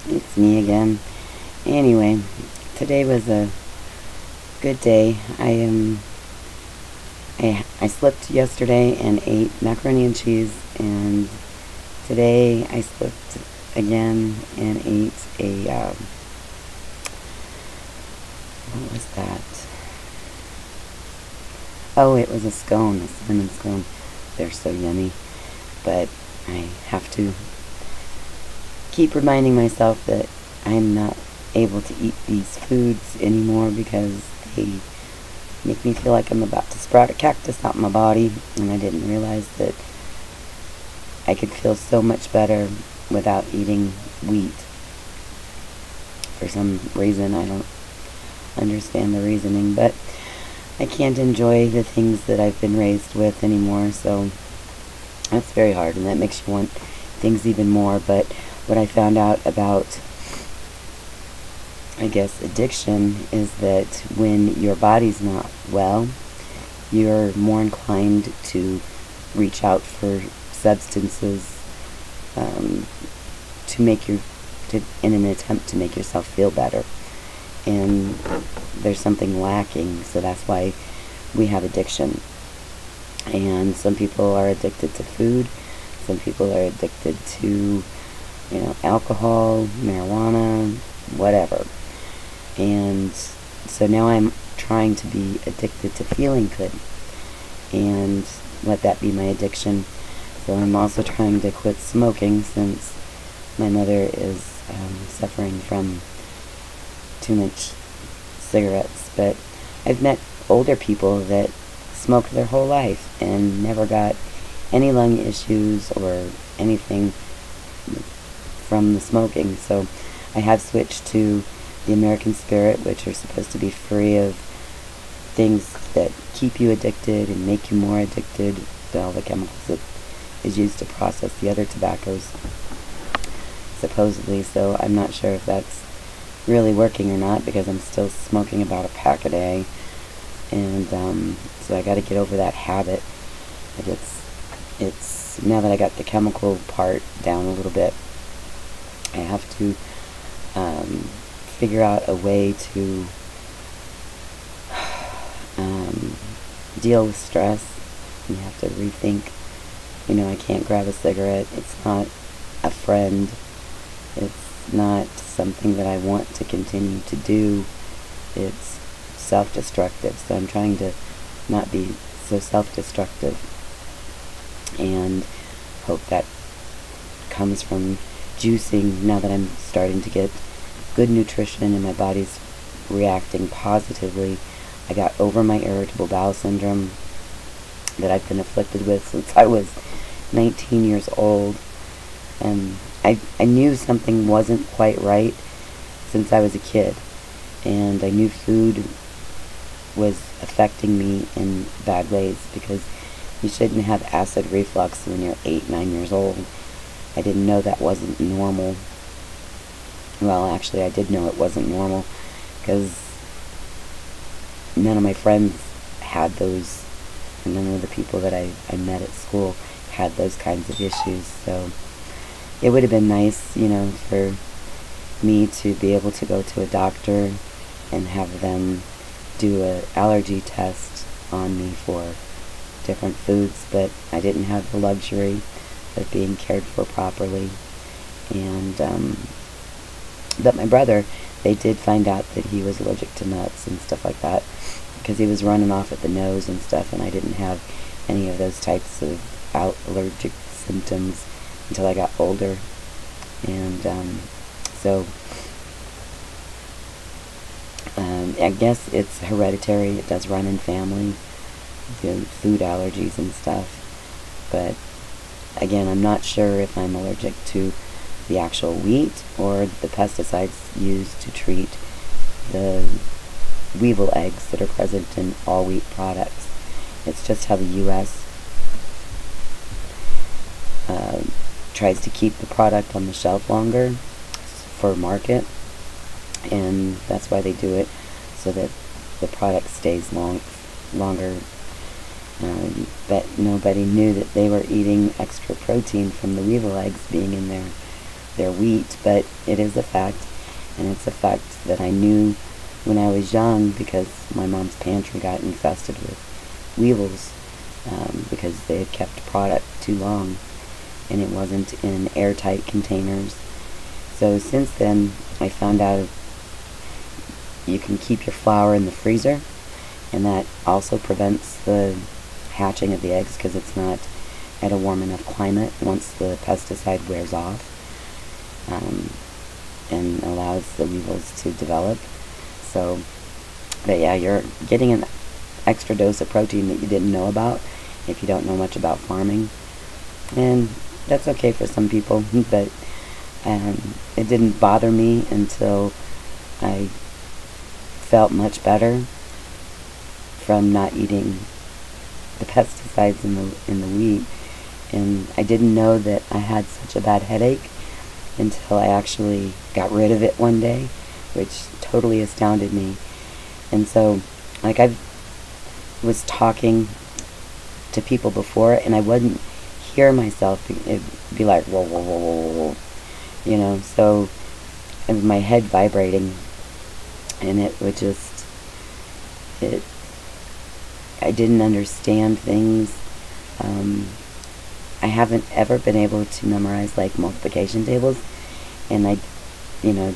It's me again. Anyway, today was a good day. I slept yesterday and ate macaroni and cheese, and today I slept again and ate a what was that? Oh, it was a scone, a cinnamon scone. They're so yummy, but I have to keep reminding myself that I'm not able to eat these foods anymore because they make me feel like I'm about to sprout a cactus out my body, and I didn't realize that I could feel so much better without eating wheat. For some reason, I don't understand the reasoning, but I can't enjoy the things that I've been raised with anymore, so that's very hard, and that makes you want things even more. But what I found out about, I guess, addiction is that when your body's not well, you're more inclined to reach out for substances in an attempt to make yourself feel better. And there's something lacking, so that's why we have addiction. And some people are addicted to food, some people are addicted to, alcohol, marijuana, whatever. And so now I'm trying to be addicted to feeling good and let that be my addiction. So I'm also trying to quit smoking since my mother is suffering from too much cigarettes. But I've met older people that smoked their whole life and never got any lung issues or anything from the smoking. So I have switched to the American Spirit, which are supposed to be free of things that keep you addicted and make you more addicted to all the chemicals that is used to process the other tobaccos, supposedly. So I'm not sure if that's really working or not, because I'm still smoking about a pack a day, and so I got to get over that habit. But it's now that I got the chemical part down a little bit, I have to figure out a way to deal with stress. You have to rethink. I can't grab a cigarette. It's not a friend. It's not something that I want to continue to do. It's self-destructive. So I'm trying to not be so self-destructive, and hope that comes from juicing now that I'm starting to get good nutrition and my body's reacting positively. I got over my irritable bowel syndrome that I've been afflicted with since I was 19 years old. And I knew something wasn't quite right since I was a kid. And I knew food was affecting me in bad ways, because you shouldn't have acid reflux when you're 8, 9 years old. I didn't know that wasn't normal. Well, actually, I did know it wasn't normal, because none of my friends had those, and none of the people that I met at school had those kinds of issues. So it would have been nice, for me to be able to go to a doctor and have them do an allergy test on me for different foods, but I didn't have the luxury of being cared for properly. And but my brother, they did find out that he was allergic to nuts and stuff like that, because he was running off at the nose and stuff, and I didn't have any of those types of allergic symptoms until I got older. And so I guess it's hereditary. It does run in family, the food allergies and stuff. But again, I'm not sure if I'm allergic to the actual wheat or the pesticides used to treat the weevil eggs that are present in all wheat products. It's just how the U.S. Tries to keep the product on the shelf longer for market, and that's why they do it, so that the product stays longer. But nobody knew that they were eating extra protein from the weevil eggs being in their their wheat, but it is a fact, and it's a fact that I knew when I was young because my mom's pantry got infested with weevils because they had kept product too long and it wasn't in airtight containers. So since then, I found out you can keep your flour in the freezer, and that also prevents the hatching of the eggs because it's not at a warm enough climate once the pesticide wears off, and allows the weevils to develop. So, but yeah, you're getting an extra dose of protein that you didn't know about if you don't know much about farming, and that's okay for some people, but it didn't bother me until I felt much better from not eating the pesticides in the wheat. And I didn't know that I had such a bad headache until I actually got rid of it one day, which totally astounded me. And so, like, I was talking to people before, and I wouldn't hear myself. It'd be like, whoa, whoa, whoa, whoa, whoa, you know, so it was my head vibrating, and it would just, I didn't understand things. I haven't ever been able to memorize, like, multiplication tables, and I, you know,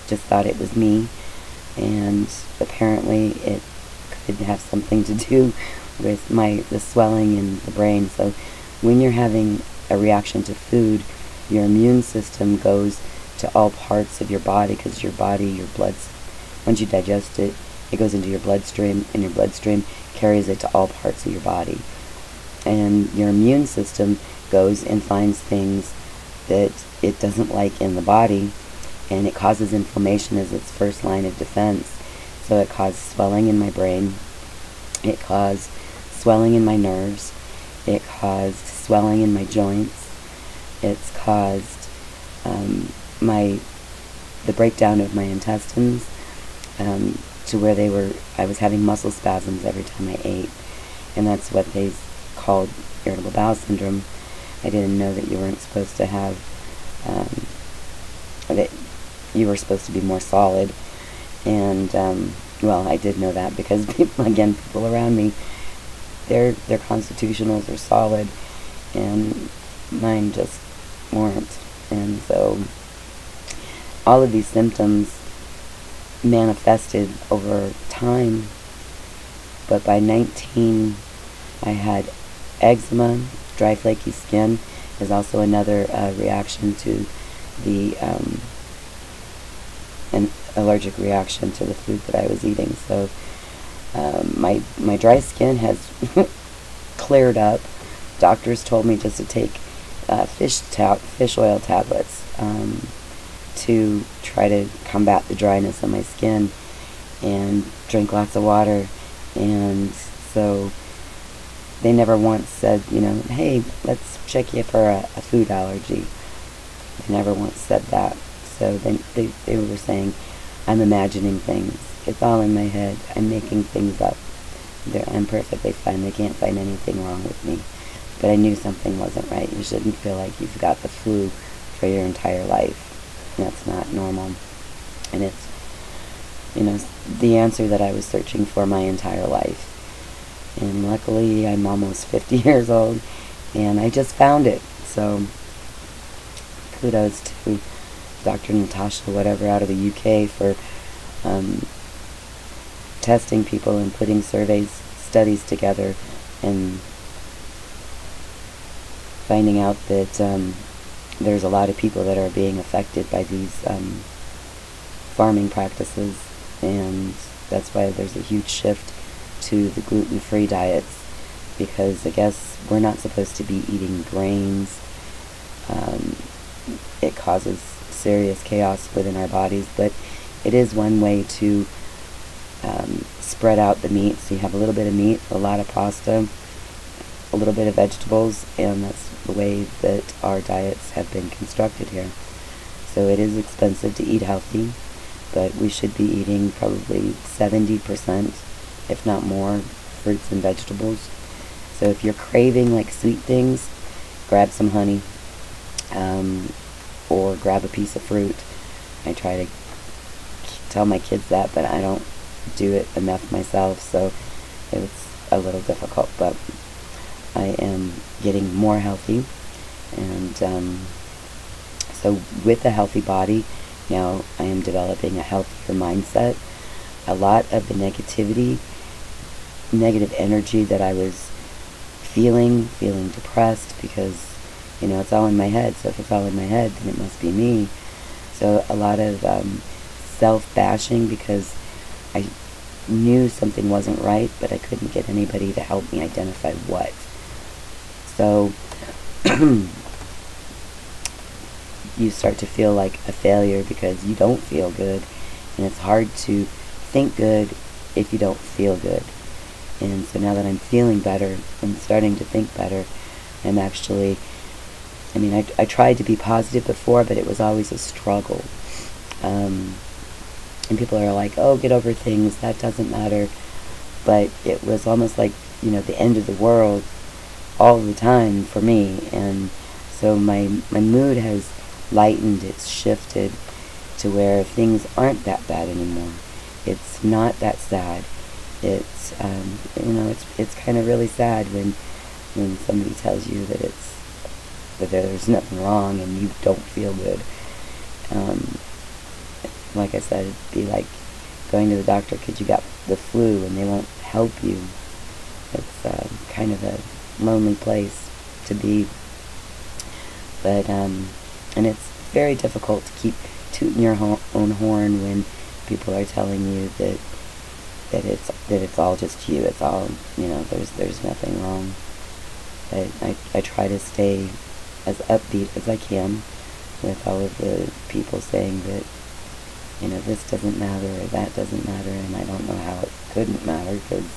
just thought it was me, and apparently it could have something to do with the swelling in the brain. So when you're having a reaction to food, your immune system goes to all parts of your body, because your blood, once you digest it, it goes into your bloodstream, and your bloodstream carries it to all parts of your body. And your immune system goes and finds things that it doesn't like in the body, and it causes inflammation as its first line of defense. So it caused swelling in my brain, it caused swelling in my nerves, it caused swelling in my joints, it's caused the breakdown of my intestines, to where I was having muscle spasms every time I ate, and that's what they called irritable bowel syndrome. I didn't know that you weren't supposed to have, that you were supposed to be more solid, and well, I did know that because people around me, their constitutionals are solid, and mine just weren't. And so all of these symptoms manifested over time, but by 19 I had eczema. Dry flaky skin is also another reaction to an allergic reaction to the food that I was eating. So my dry skin has cleared up. Doctors told me just to take fish oil tablets to try to combat the dryness of my skin, and drink lots of water. And so they never once said, you know, hey, let's check you for a food allergy. They never once said that. So they were saying, I'm imagining things. It's all in my head. I'm making things up. I'm perfectly fine. They can't find anything wrong with me. But I knew something wasn't right. You shouldn't feel like you've got the flu for your entire life. That's not normal. And it's, you know, the answer that I was searching for my entire life. And luckily, I'm almost 50 years old, and I just found it. So kudos to Dr. Natasha, whatever, out of the UK for testing people and putting studies together, and finding out that there's a lot of people that are being affected by these farming practices, and that's why there's a huge shift to the gluten-free diets, because I guess we're not supposed to be eating grains. It causes serious chaos within our bodies, but it is one way to spread out the meat. So you have a little bit of meat, a lot of pasta, a little bit of vegetables, and that's the way that our diets have been constructed here. So it is expensive to eat healthy, but we should be eating probably 70%, if not more, fruits and vegetables. So if you're craving like sweet things, grab some honey. or grab a piece of fruit. I try to tell my kids that, but I don't do it enough myself, so it's a little difficult, but I am getting more healthy, and so with a healthy body, now I am developing a healthier mindset. A lot of the negative energy that I was feeling depressed, because, you know, it's all in my head, so if it's all in my head, then it must be me. So a lot of self-bashing, because I knew something wasn't right, but I couldn't get anybody to help me identify what. So you start to feel like a failure because you don't feel good, and it's hard to think good if you don't feel good. And so now that I'm feeling better and starting to think better, I'm actually, I mean, I tried to be positive before, but it was always a struggle. And people are like, oh, get over things, that doesn't matter. But it was almost like, you know, the end of the world all the time for me. And so my mood has lightened, it's shifted to where things aren't that bad anymore. It's not that sad. It's, you know, it's kind of really sad when somebody tells you that that there's nothing wrong and you don't feel good. Like I said, it'd be like going to the doctor because you got the flu and they won't help you. It's kind of a lonely place to be. But, and it's very difficult to keep tooting your own horn when people are telling you that it's all just you. It's all, you know, there's nothing wrong. But I try to stay as upbeat as I can with all of the people saying that, you know, this doesn't matter or that doesn't matter, and I don't know how it couldn't matter, because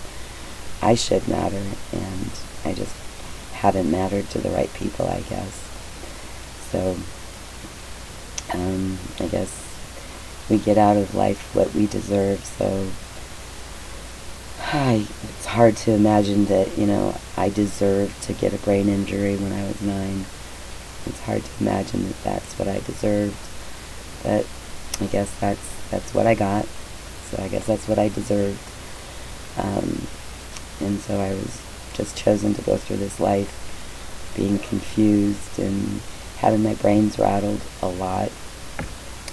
I should matter, and I just haven't mattered to the right people, I guess. So, I guess we get out of life what we deserve, so it's hard to imagine that, you know, I deserved to get a brain injury when I was 9. It's hard to imagine that that's what I deserved, but I guess that's what I got, so I guess that's what I deserved. And so I was just chosen to go through this life being confused and having my brains rattled a lot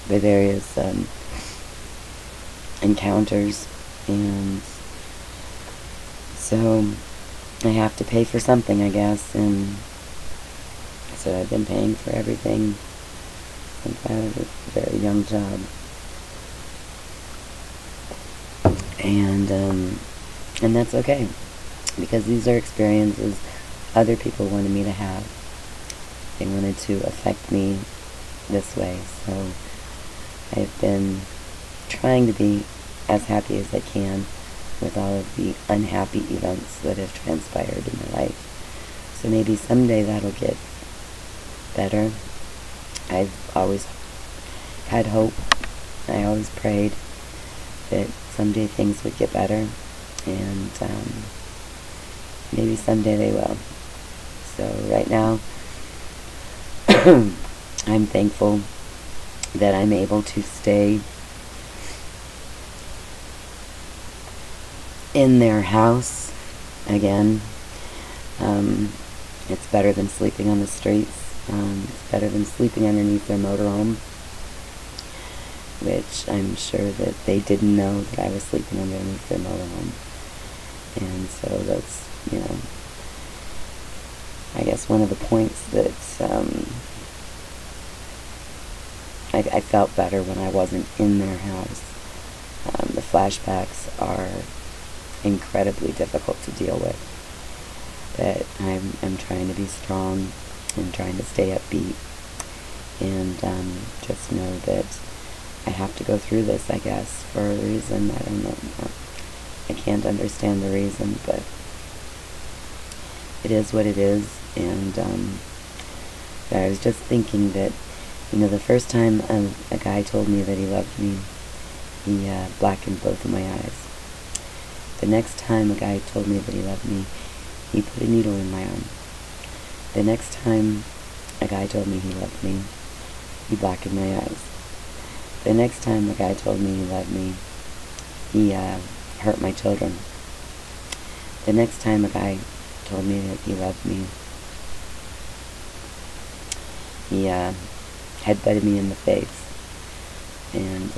by various encounters, and so I have to pay for something, I guess, and so I've been paying for everything since I was a very young job. And that's okay, because these are experiences other people wanted me to have. They wanted to affect me this way, so I've been trying to be as happy as I can with all of the unhappy events that have transpired in my life. So maybe someday that'll get better. I've always had hope. I always prayed that someday things would get better, and maybe someday they will. So right now, I'm thankful that I'm able to stay in their house again. It's better than sleeping on the streets. It's better than sleeping underneath their motorhome, which I'm sure that they didn't know that I was sleeping underneath their motorhome. And so that's, you know, I guess one of the points that I felt better when I wasn't in their house. The flashbacks are incredibly difficult to deal with, but I'm trying to be strong and trying to stay upbeat, and just know that I have to go through this, I guess, for a reason. I don't know. I can't understand the reason, but it is what it is. And I was just thinking that, you know, the first time a guy told me that he loved me, he blackened both of my eyes. The next time a guy told me that he loved me, he put a needle in my arm. The next time a guy told me he loved me, he blackened my eyes. The next time a guy told me he loved me, he hurt my children. The next time a guy told me that he loved me, he headbutted me in the face. And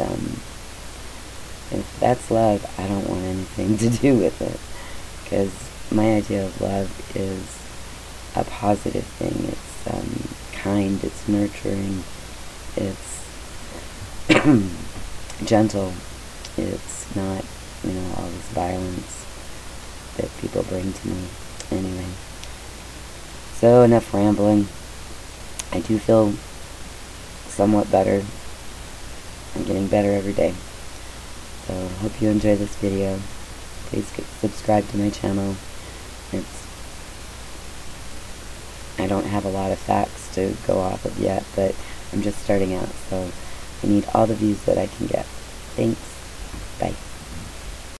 if that's love, I don't want anything to do with it. Because my idea of love is a positive thing. It's kind, it's nurturing, it's gentle. It's not, all this violence that people bring to me. Anyway, so enough rambling. I do feel somewhat better. I'm getting better every day. So, hope you enjoy this video. Please subscribe to my channel. I don't have a lot of facts to go off of yet, but I'm just starting out, so I need all the views that I can get. Thanks. Bye.